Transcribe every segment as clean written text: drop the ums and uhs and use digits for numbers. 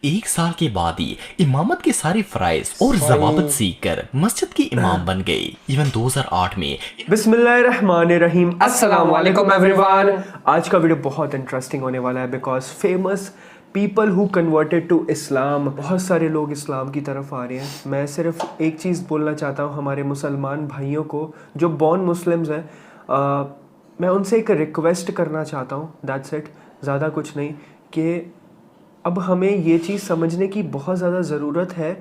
एक साल के बाद ही इमामत के सारे फराइज और ज़वाबित सीख कर मस्जिद के इमाम बन गए। इवन 2008 में बिस्मिल्लाहिर्रहमानिर्रहीम, अस्सलाम वालेकुम एवरीवन। आज का वीडियो बहुत इंटरेस्टिंग होने वाला है because famous people who converted to Islam, बहुत सारे लोग इस्लाम की तरफ आ रहे हैं। मैं सिर्फ एक चीज़ बोलना चाहता हूँ हमारे मुसलमान भाइयों को जो बॉर्न मुस्लिम्स हैं, मैं उनसे एक रिक्वेस्ट करना चाहता हूँ, दैट्स इट, ज़्यादा कुछ नहीं, कि अब हमें ये चीज़ समझने की बहुत ज़्यादा ज़रूरत है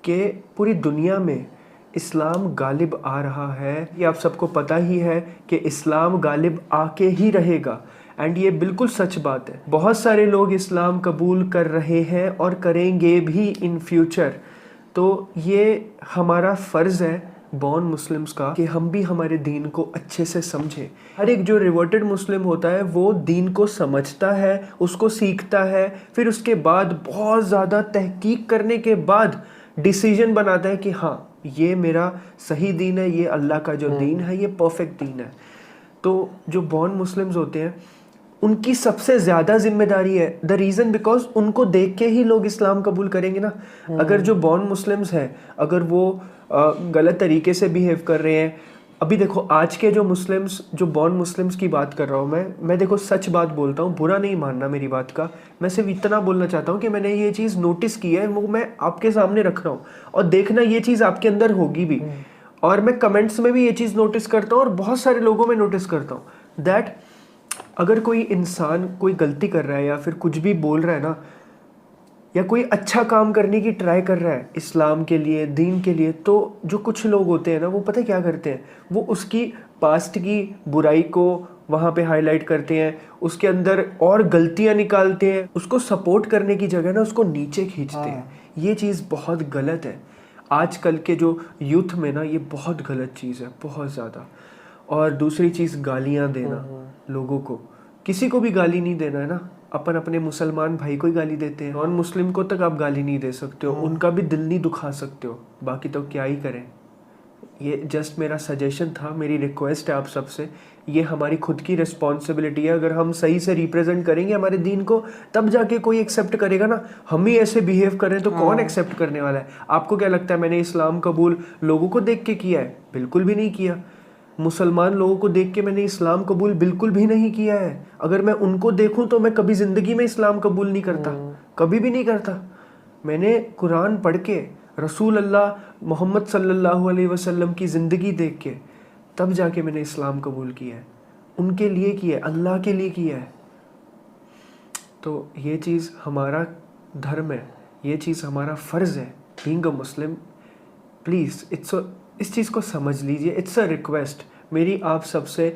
कि पूरी दुनिया में इस्लाम गालिब आ रहा है। ये आप सबको पता ही है कि इस्लाम गालिब आके ही रहेगा, एंड ये बिल्कुल सच बात है। बहुत सारे लोग इस्लाम कबूल कर रहे हैं और करेंगे भी इन फ्यूचर। तो ये हमारा फ़र्ज़ है बॉर्न मुस्लिम्स का कि हम भी हमारे दीन को अच्छे से समझें। हर एक जो रिवर्टेड मुस्लिम होता है वो दीन को समझता है, उसको सीखता है, फिर उसके बाद बहुत ज़्यादा तहकीक करने के बाद डिसीजन बनाता है कि हाँ ये मेरा सही दीन है, ये अल्लाह का जो दीन है ये परफेक्ट दीन है। तो जो बॉर्न मुस्लिम्स होते हैं उनकी सबसे ज़्यादा जिम्मेदारी है, द रीज़न बिकॉज उनको देख के ही लोग इस्लाम कबूल करेंगे ना। अगर जो बॉर्न मुस्लिम्स हैं अगर वो गलत तरीके से बिहेव कर रहे हैं, अभी देखो आज के जो मुस्लिम्स, जो बॉर्न मुस्लिम्स की बात कर रहा हूँ मैं देखो सच बात बोलता हूँ, बुरा नहीं मानना मेरी बात का। मैं सिर्फ इतना बोलना चाहता हूँ कि मैंने ये चीज़ नोटिस की है, वो मैं आपके सामने रख रहा हूँ और देखना ये चीज़ आपके अंदर होगी भी। और मैं कमेंट्स में भी ये चीज़ नोटिस करता हूँ और बहुत सारे लोगों में नोटिस करता हूँ दैट अगर कोई इंसान कोई गलती कर रहा है या फिर कुछ भी बोल रहा है ना, या कोई अच्छा काम करने की ट्राई कर रहा है इस्लाम के लिए, दीन के लिए, तो जो कुछ लोग होते हैं ना वो पता है क्या करते हैं, वो उसकी पास्ट की बुराई को वहाँ पे हाईलाइट करते हैं, उसके अंदर और गलतियाँ निकालते हैं, उसको सपोर्ट करने की जगह ना उसको नीचे खींचते हैं। ये चीज़ बहुत गलत है आजकल के जो यूथ में ना, ये बहुत गलत चीज़ है, बहुत ज़्यादा। और दूसरी चीज़ गालियाँ देना लोगों को, किसी को भी गाली नहीं देना है ना, अपन अपने मुसलमान भाई को ही गाली देते हैं, नॉन मुस्लिम को तक आप गाली नहीं दे सकते हो, उनका भी दिल नहीं दुखा सकते हो, बाकी तो क्या ही करें। ये जस्ट मेरा सजेशन था, मेरी रिक्वेस्ट है आप सबसे। ये हमारी खुद की रिस्पॉन्सिबिलिटी है, अगर हम सही से रिप्रेजेंट करेंगे हमारे दीन को तब जाके कोई एक्सेप्ट करेगा ना। हम ही ऐसे बिहेव करें तो कौन एक्सेप्ट करने वाला है। आपको क्या लगता है मैंने इस्लाम कबूल लोगों को देख के किया है? बिल्कुल भी नहीं किया। मुसलमान लोगों को देख के मैंने इस्लाम कबूल बिल्कुल भी नहीं किया है। अगर मैं उनको देखूं तो मैं कभी ज़िंदगी में इस्लाम कबूल नहीं करता, कभी भी नहीं करता। मैंने कुरान पढ़ के, रसूल अल्लाह मोहम्मद सल्लल्लाहु अलैहि वसल्लम की ज़िंदगी देख के तब जाके मैंने इस्लाम कबूल किया है। उनके लिए किया है, अल्लाह के लिए किया है। तो ये चीज़ हमारा धर्म है, ये चीज़ हमारा फ़र्ज़ है बीइंग अ मुस्लिम। प्लीज़ इस चीज़ को समझ लीजिए, इट्स अ रिक्वेस्ट, मेरी आप सबसे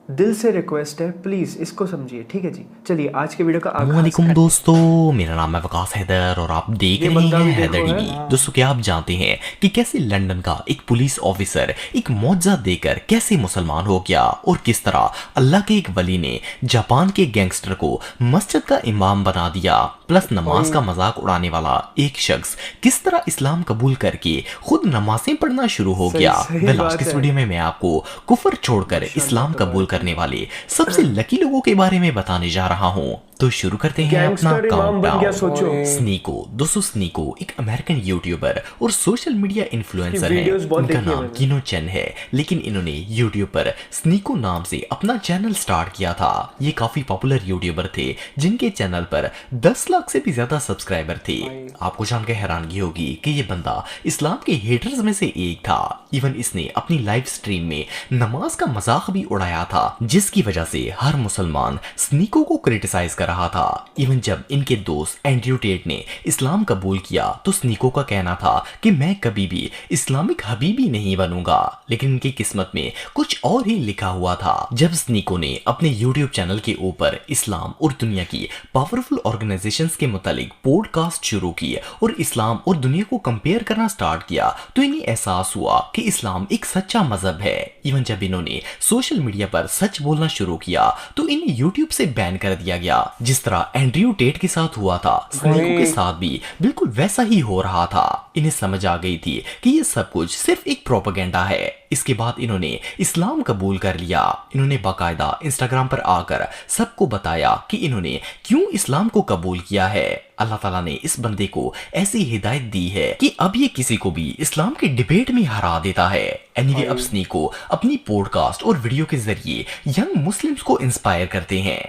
दिल से रिक्वेस्ट है, प्लीज़ इसको समझिए, ठीक है जी। चलिए आज के वीडियो का वालेकुम दोस्तों, मेरा नाम है वकास हैदर और आप देख रहे हैं हैदर टीवी। दोस्तों क्या आप जानते हैं कि कैसे लंदन का एक पुलिस ऑफिसर एक मुआवजा देकर कैसे मुसलमान हो गया, और किस तरह अल्लाह के एक वली ने जापान के गैंगस्टर को मस्जिद का इमाम बना दिया, प्लस नमाज का मजाक उड़ाने वाला एक शख्स किस तरह इस्लाम कबूल करके खुद नमाजें पढ़ना शुरू हो गया। आज के वीडियो में मैं आपको कुफर छोड़कर इस्लाम कबूल करने वाले सबसे लकी लोगों के बारे में बताने जा रहा हूँ। तो शुरू करते हैं अपना काउंटडाउन। स्नीको, दोस्तों स्नीको एक अमेरिकन यूट्यूबर और सोशल मीडिया इन्फ्लुएंसर है। उनका नाम कीनो चेन है, लेकिन इन्होंने यूट्यूब पर स्नीको नाम से अपना चैनल स्टार्ट किया था। ये काफी पॉपुलर यूट्यूबर थे जिनके चैनल पर 10 लाख से भी ज्यादा सब्सक्राइबर थे। आपको जानकर हैरानगी होगी कि ये बंदा इस्लाम के हेटर्स में से एक था। इवन इसने अपनी लाइव स्ट्रीम में नमाज का मजाक भी उड़ाया था, जिसकी वजह से हर मुसलमान स्नीको को क्रिटिसाइज कर रहा था। इवन जब इनके दोस्त एंड्रयू टेट ने इस्लाम कबूल किया तो स्नीको का कहना था कि मैं कभी भी इस्लामिक हबीबी नहीं बनूंगा, लेकिन इनकी किस्मत में कुछ और ही लिखा हुआ था। जब स्नीको ने अपने यूट्यूब चैनल के ऊपर इस्लाम और दुनिया की पावरफुल ऑर्गेनाइजेशंस के मुतालिक पॉडकास्ट शुरू किए और इस्लाम और दुनिया को कंपेयर करना स्टार्ट किया, तो इन्हें एहसास हुआ कि इस्लाम एक सच्चा मजहब है। इवन जब इन्होंने सोशल मीडिया पर सच बोलना शुरू किया तो इन्हें यूट्यूब से बैन कर दिया गया। जिस तरह एंड्रयू टेट के साथ हुआ था, स्नीको के साथ भी बिल्कुल वैसा ही हो रहा था। इन्हें समझ आ गई थी कि ये सब कुछ सिर्फ एक प्रोपेगेंडा है। इसके बाद इन्होंने इस्लाम कबूल कर लिया। इन्होंने बाकायदा इंस्टाग्राम पर आकर सबको बताया कि इन्होंने क्यों इस्लाम को कबूल किया है। अल्लाह ताला ने इस बंदे को ऐसी हिदायत दी है कि अब ये किसी को भी इस्लाम के डिबेट में हरा देता है। एनीवे अब स्नी को अपनी पॉडकास्ट और वीडियो के जरिए यंग मुस्लिम्स को इंस्पायर करते हैं।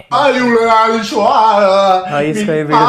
इसका ये video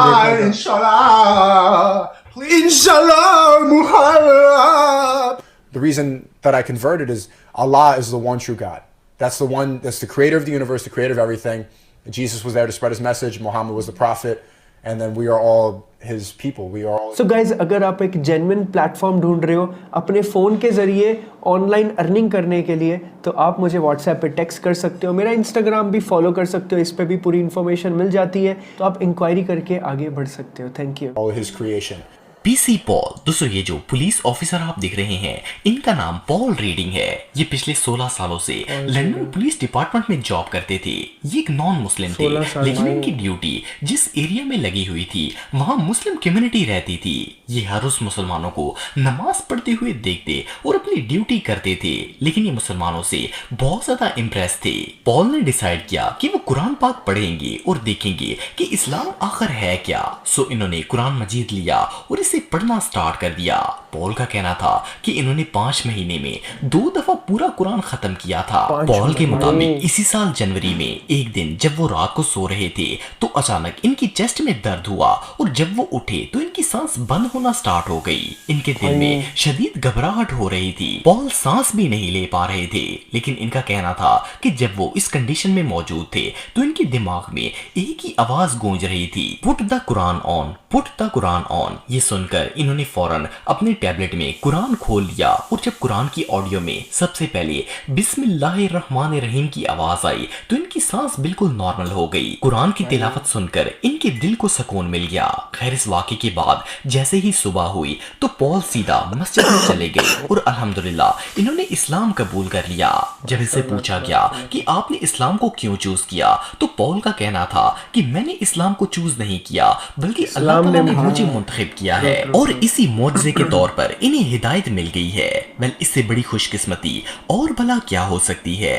The reason that I converted is Allah is the one true God. That's the creator of the universe, the creator of everything. Jesus was there to spread his message. Muhammad was the prophet. And then we are all his people. We are all. So guys, अगर आप एक genuine platform ढूंढ रहे हो अपने phone के ज़रिए online earning करने के लिए, तो आप मुझे व्हाट्सएप पे टेक्स्ट कर सकते हो। मेरा इंस्टाग्राम भी फॉलो कर सकते हो, इस पे भी पूरी इन्फॉर्मेशन मिल जाती है, तो आप इंक्वायरी करके आगे बढ़ सकते हो। Thank you. All his creation. PC Paul. दोस्तों ये जो पुलिस ऑफिसर आप देख रहे हैं इनका नाम पॉल रीडिंग है। ये पिछले 16 सालों से लंदन पुलिस डिपार्टमेंट में जॉब करते थे। ये एक नॉन मुस्लिम थे, लेकिन इनकी ड्यूटी जिस एरिया में लगी हुई थी वहां मुस्लिम कम्युनिटी रहती थी। ये हर उस मुसलमानों को नमाज पढ़ते हुए देखते और अपनी ड्यूटी करते थे, लेकिन ये मुसलमानों से बहुत ज्यादा इम्प्रेस थे। पॉल ने डिसाइड किया कि वो कुरान पाक पढ़ेंगे और देखेंगे कि इस्लाम आखिर है क्या। सो इन्होंने कुरान मजीद लिया और इसे पढ़ना स्टार्ट कर दिया। पॉल का कहना था कि इन्होंने 5 महीने में 2 दफा पूरा कुरान खत्म किया था। पॉल के मुताबिक इसी साल जनवरी में एक दिन जब वो रात को सो रहे थे तो अचानक इनकी चेस्ट में दर्द हुआ और जब वो उठे तो इनकी सांस बंद होना स्टार्ट हो गई। इनके दिल में शदीद घबराहट हो रही थी। पॉल सांस भी नहीं ले पा रहे थे, लेकिन इनका कहना था कि जब वो इस कंडीशन में मौजूद थे तो इनके दिमाग में एक ही आवाज गूंज रही थी, put the Quran on, put the Quran on. ये सुनकर इन्होंने फौरन अपने टैबलेट में कुरान खोल लिया और जब कुरान की ऑडियो में सबसे पहले बिस्मिल्लाहिर्रहमानिर्रहीम की आवाज आई तो इनकी सांस बिल्कुल नॉर्मल हो गई। कुरान की तिलावत सुनकर इनके दिल को सुकून मिल गया। खैर इस वाक़े के बाद जैसे ही सुबह हुई तो पॉल सीधा मस्जिद में चले गए और अल्हम्दुलिल्लाह इन्होंने इस्लाम कबूल कर लिया। जब इससे पूछा गया कि आपने इस्लाम को क्यों चूज किया तो पॉल का कहना था कि मैंने इस्लाम को चूज नहीं किया बल्कि अल्लाह ताला ने मुझे मुंतखब किया है और इसी मौजज़े के तौर पर इन्हें हिदायत मिल गई है। वेल इससे बड़ी खुशकिस्मती और भला क्या हो सकती है।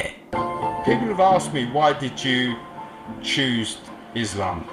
People have asked me, why did you choose Islam?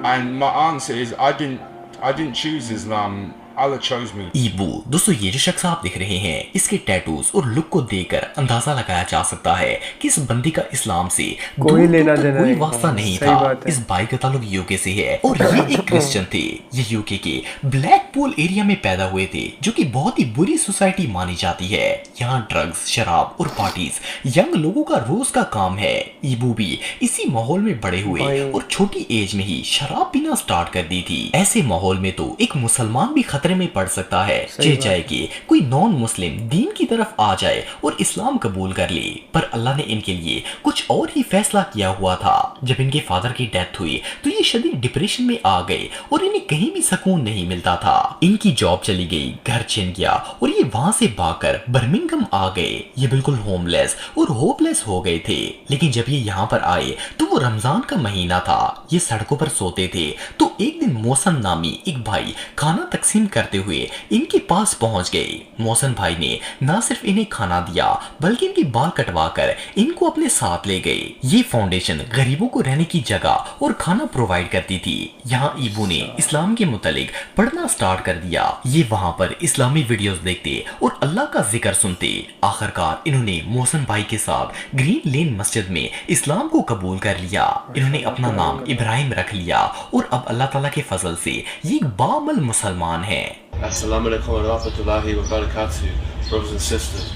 And my answer is, I didn't choose Islam. Allah chose me. ईबू। दोस्तों ये जो शख्स आप देख रहे हैं इसके टैटूज और लुक को देखकर अंदाजा लगाया जा सकता है कि इस बंदी का इस्लाम से कोई लेना देना कोई वास्ता नहीं था। इस भाई का ताल्लुक यूके से है और ये एक क्रिश्चियन थे। ये यूके के ब्लैकपूल एरिया में पैदा हुए थे जो कि बहुत ही बुरी सोसाइटी मानी जाती है। यहाँ ड्रग्स, शराब और पार्टीज यंग लोगों का रोज का काम है। ईबू भी इसी माहौल में बड़े हुए और छोटी एज में ही शराब पीना स्टार्ट कर दी थी। ऐसे माहौल में तो एक मुसलमान भी खतरे में पड़ सकता है, चाहे कि कोई नॉन मुस्लिम दीन की तरफ आ जाए और इस्लाम कबूल कर ले। पर अल्लाह ने इनके लिए कुछ और ही फैसला किया हुआ था। जब इनके फादर की डेथ हुई तो ये शदीद डिप्रेशन में आ गए और इन्हें कहीं भी सुकून नहीं मिलता था। इनकी जॉब चली गई, घर छिन गया और ये वहां से भागकर बर्मिंघम आ गए। ये बिल्कुल होमलेस और होपलेस हो गए थे। लेकिन जब ये यहाँ पर आए तो वो रमजान का महीना था। ये सड़कों पर सोते थे तो एक दिन मोहसन नामी एक भाई खाना तकसीम करते हुए इनके पास पहुंच गए। मोहसन भाई ने न सिर्फ इन्हें खाना दिया बल्कि इनके बाल कटवा कर इनको अपने साथ ले गए। ये फाउंडेशन गरीबों को रहने की जगह और खाना प्रोवाइड करती थी। यहाँ ईबू ने इस्लाम के मुतालिक पढ़ना स्टार्ट कर दिया। ये वहाँ पर इस्लामी वीडियोस देखते और अल्लाह का जिक्र सुनते। आखिरकार इन्होंने मोहसन भाई के साथ ग्रीन लेन मस्जिद में इस्लाम को कबूल कर लिया। इन्होंने अपना नाम इब्राहिम रख लिया और अब अल्लाह ताला के फजल से ये एक बाअमल मुसलमान है। Assalamu alaikum wa rahmatullahi wa barakatuh, brothers and sisters.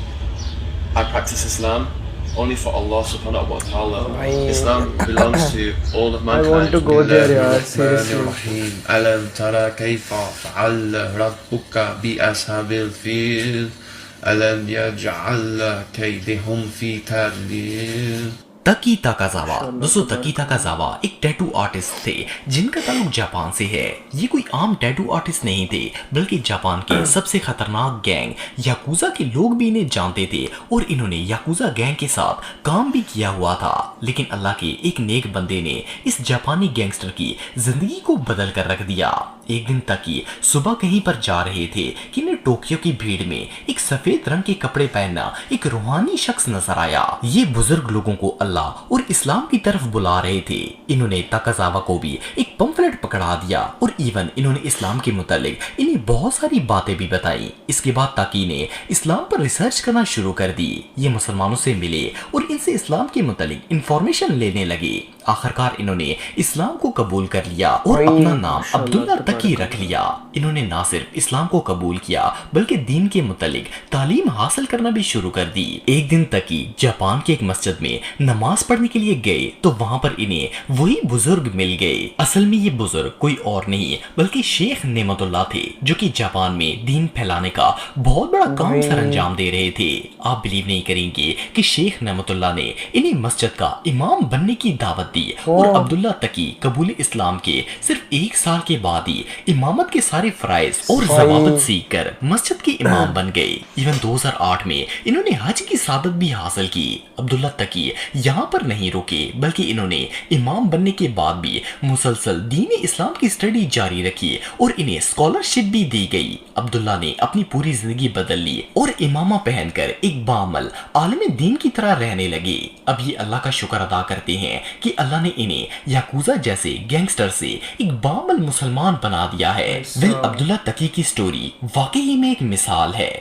I practice Islam only for Allah subhanahu wa ta'ala. Islam belongs to all of mankind. I want to go there, yaar, seriously. Alam tara kayfa fa'ala rabbuka bi ashabil fil. Alam yaj'al kaydahum fi tadlil. तकी ताकाजावा। दोस्तों तकी ताकाजावा एक tattoo artist थे जिनका ताल्लुक Japan से है। ये कोई आम टैटू आर्टिस्ट नहीं थे बल्कि जापान के सबसे खतरनाक गैंग याकुजा के लोग भी इन्हें जानते थे और इन्होंने याकुजा गैंग के साथ काम भी किया हुआ था। लेकिन अल्लाह के एक नेक बंदे ने इस जापानी गैंगस्टर की जिंदगी को बदल कर रख दिया। एक दिन तकी सुबह कहीं पर जा रहे थे कि इन्हें टोक्यो की भीड़ में एक सफेद रंग के कपड़े पहनना एक रूहानी शख्स नजर आया। ये बुजुर्ग लोगों को अल्लाह और इस्लाम की तरफ बुला रहे थे। इन्होंने ताकाजावा को भी एक पंफलेट पकड़ा दिया और इवन इन्होंने इस्लाम के मुतालिक इन्हें बहुत सारी बातें भी बताई। इसके बाद ताकी ने इस्लाम पर रिसर्च करना शुरू कर दी। ये मुसलमानों से मिले और इनसे इस्लाम के मुतालिक इंफॉर्मेशन लेने लगे। आखिरकार इन्होंने इस्लाम को कबूल कर लिया और अपना नाम अब्दुल्ला तकी रख लिया। इन्होंने ना सिर्फ इस्लाम को कबूल किया बल्कि दीन के मुतालिक तालीम हासिल करना भी शुरू कर दी। एक दिन तकी जापान की एक मस्जिद में नमाज पढ़ने के लिए गए तो वहां पर इन्हें वही बुजुर्ग मिल गए। असल में ये बुजुर्ग कोई और नहीं बल्कि शेख नेमतुल्लाह थे, जो कि जापान में दीन फैलाने का बहुत बड़ा काम सरअंजाम दे रहे थे। आप बिलीव नहीं करेंगे कि शेख नेमतुल्लाह ने इन्हें मस्जिद का इमाम बनने की दावत दी और अब्दुल्ला तकी कबूल इस्लाम के सिर्फ 1 साल के बाद ही इमामत के सारे फराइज और ज़वाबित सीख कर मस्जिद के इमाम बन गए। इवन 2008 में इन्होंने हज की सादत भी हासिल की। अब्दुल्ला तकी यहाँ पर नहीं रुके बल्कि इन्होंने इमाम बनने के बाद भी मुसलसल दीन इस्लाम की स्टडी जारी रखी और इन्हें स्कॉलरशिप भी दी गई। अब्दुल्ला ने अपनी पूरी जिंदगी बदल ली और इमामा पहनकर एक बामल आलिम दीन की तरह रहने लगे। अब ये अल्लाह का शुक्र अदा करते हैं कि अल्लाह ने इन्हें याकूजा जैसे गैंगस्टर से एक बामल मुसलमान बना दिया है। वेल, अब्दुल्ला तकी की स्टोरी वाकई में एक मिसाल है।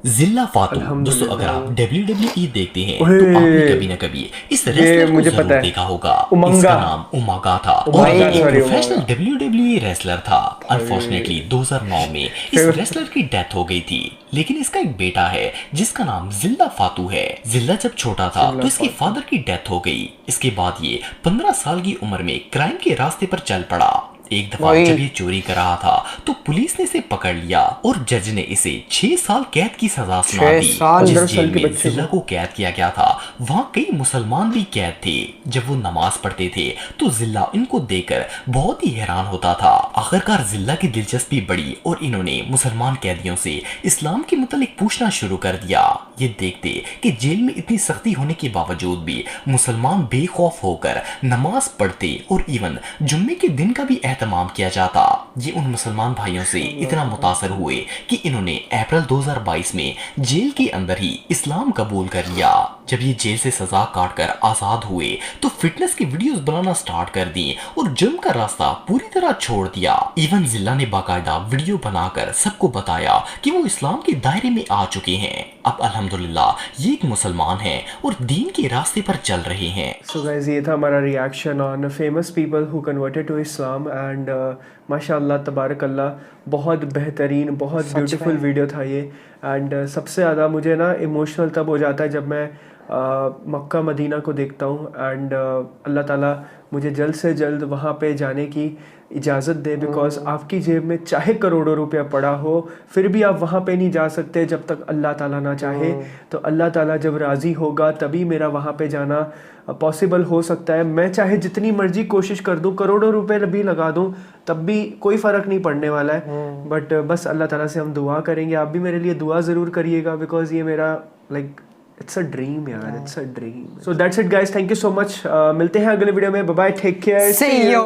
जिल्ला फातू। दोस्तों, अगर आप WWE देखते हैं तो आपने कभी न कभी इस रेसलर को जरूर देखा होगा। इसका नाम उमागा था और ये एक प्रोफेशनल WWE रेसलर था। अनफॉर्चुनेटली 2009 में इस रेसलर की डेथ हो गई थी, लेकिन इसका एक बेटा है जिसका नाम जिल्ला फातू है। जिल्ला जब छोटा था तो इसके फादर की डेथ हो गई। इसके बाद ये 15 साल की उम्र में क्राइम के रास्ते पर चल पड़ा। एक दफा जब ये चोरी कर रहा था तो पुलिस ने इसे पकड़ लिया और जज ने इसे 6 साल कैद की सजा सुना दी। जिस जेल में जिल्ला को कैद किया गया था वहाँ कई मुसलमान भी कैद थे। जब वो नमाज पढ़ते थे तो जिल्ला इनको देखकर बहुत ही हैरान होता था। आखिरकार जिल्ला की दिलचस्पी बढ़ी और इन्होंने मुसलमान कैदियों से इस्लाम के मुतालिक पूछना शुरू कर दिया। ये देखते कि जेल में इतनी सख्ती होने के बावजूद भी मुसलमान बेखौफ होकर नमाज पढ़ते और इवन जुम्मे के दिन का भी एहतमाम किया जाता। ये उन मुसलमान भाइयों से इतना मुतासर हुए कि इन्होंने अप्रैल 2022 में जेल के अंदर ही इस्लाम कबूल कर लिया। जब ये जेल से सजा काट कर आजाद हुए तो फिटनेस की वीडियोस बनाना स्टार्ट कर दी और जुर्म का रास्ता पूरी तरह छोड़ दिया। इवन जिल्ला ने बाकायदा वीडियो बनाकर सबको बताया कि वो इस्लाम के दायरे में आ चुके हैं। अब अल्हम्दुलिल्लाह ये एक मुसलमान हैं और दीन के रास्ते पर चल रहे हैं। सो गाइस, ये था हमारा reaction on famous people who converted to Islam and माशाअल्लाह तबारक अल्लाह, बहुत बेहतरीन, बहुत ब्यूटीफुल वीडियो था ये। एंड सबसे ज़्यादा मुझे ना इमोशनल तब हो जाता है जब मैं मक्का मदीना को देखता हूँ एंड अल्लाह ताला मुझे जल्द से जल्द वहाँ पे जाने की इजाज़त दे, बिकॉज आपकी जेब में चाहे करोड़ों रुपया पड़ा हो फिर भी आप वहाँ पे नहीं जा सकते जब तक अल्लाह ताला ना चाहे। तो अल्लाह ताला जब राज़ी होगा तभी मेरा वहाँ पे जाना पॉसिबल हो सकता है। मैं चाहे जितनी मर्जी कोशिश कर दूँ, करोड़ों रुपए भी लगा दूँ, तब भी कोई फ़र्क नहीं पड़ने वाला है। बट बस अल्लाह ताला से हम दुआ करेंगे। आप भी मेरे लिए दुआ ज़रूर करिएगा, बिकॉज ये मेरा इट्स अ ड्रीम यार, it's a dream. So that's it guys, thank you so much. मिलते हैं अगले वीडियो में। Bye bye, take care, see you.